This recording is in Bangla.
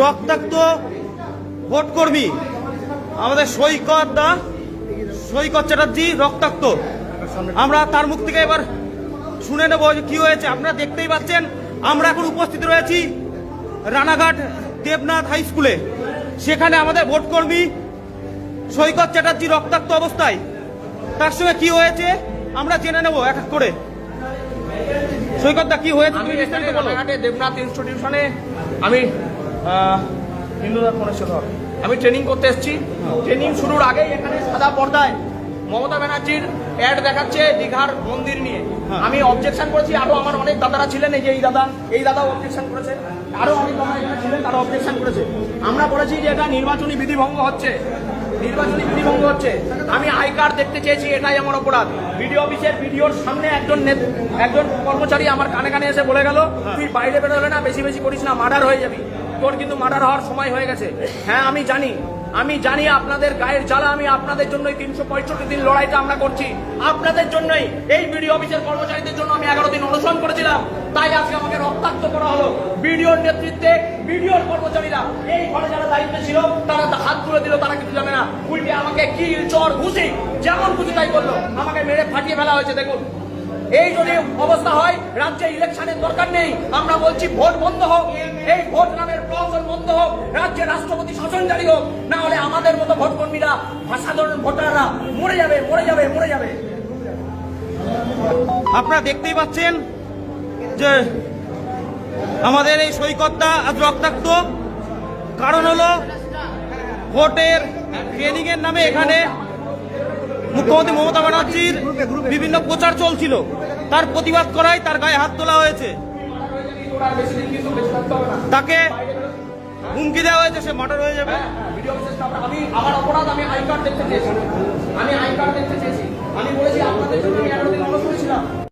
রক্তাক্ত ভোটকর্মী আমাদের সৈকত চ্যাটার্জি রক্তাক্ত। আমরা তার মুখ থেকে এবার শুনে নেব যে কি হয়েছে। আপনারা দেখতেই পাচ্ছেন আমরা এখন উপস্থিত রয়েছি রানাঘাট দেবনাথ হাই স্কুলে। সেখানে আমাদের ভোটকর্মী সৈকত চ্যাটার্জি রক্তাক্ত অবস্থায়। তার সঙ্গে কি হয়েছে আমরা জেনে নেব এক এক করে। সৈকত দা, কি হয়েছে? রানাঘাটে দেবনাথ ইনস্টিটিউশনে আমি আমি ট্রেনিং করতে এসেছি। ট্রেনিং শুরুর আগেই এখানে সাদা পর্দায় মমতা ব্যানার্জির অ্যাড দেখাচ্ছে দীঘার মন্দির নিয়ে। আমি অবজেকশন করেছি, আরো আমার অনেক দাদারা ছিলেন, এই যে এই দাদাও অবজেকশন করেছে, আরো অনেক দাদা এখানে ছিলেন, তারা অবজেকশন করেছে। আমরা বলেছি যে এটা নির্বাচনী বিধিভঙ্গ হচ্ছে, নির্বাচনী বিধিভঙ্গ হচ্ছে। আমি আই কার্ড দেখতে চেয়েছি, এটাই আমার অপরাধ। বিডিও অফিসের বিডিওর সামনে একজন কর্মচারী আমার কানে কানে এসে বলে গেল, তুই বাইরে বেরোলে না, বেশি বেশি করিস না, মার্ডার হয়ে যাবি। তোর কিন্তু মার্ডার হওয়ার সময় হয়ে গেছে। হ্যাঁ, আমি জানি আপনাদের গায়ের জ্বালা। আমি আপনাদের জন্যই 365 দিন লড়াইটা আমরা করছি, আপনাদের জন্যই। এই বিডিও অফিসের কর্মচারীদের জন্য আমি 11 দিন অনশন করেছিলাম, তাই আজকে আমাকে রক্তাক্ত করা হলো। বিডিওর নেতৃত্বে বিডিওর কর্মচারীরা, এই ঘরে যারা দায়িত্বে ছিল তারা হাত তুলে দিল, তারা কিছু জানে না। উল্টে আমাকে কিল চর ঘুষি যেমন খুশি তাই করলো, আমাকে মেরে ফাটিয়ে ফেলা হয়েছে। দেখুন, এই যদি অবস্থা হয়, রাজ্যে ইলেকশনের দরকার নেই। আমরা বলছি ভোট বন্ধ হোক, এই ভোট নামের প্রহসন বন্ধ হোক, রাজ্যে রাষ্ট্রপতি শাসন জারি হোক, না হলে আমাদের মতো ভোটকর্মীরা, সাধারণ ভোটাররা মরে যাবে। আপনারা দেখতেই পাচ্ছেন যে আমাদের এই সৈকতটা আজ রক্তাক্ত। কারণ হলো ভোটের ট্রেনিং এর নামে এখানে মুখ্যমন্ত্রী মমতা ব্যানার্জির বিভিন্ন প্রচার চলছিল, তার প্রতিবাদ করায় তার গায়ে হাত তোলা হয়েছে, তাকে হুমকি দেওয়া হয়েছে, সে মার্ডার হয়ে যাবে। আমার অপরাধ, আমি আই কার্ড দেখতে চেয়েছি, আমি বলেছি আপনাদের জন্য আমি 11 দিন অনশন করেছিলাম।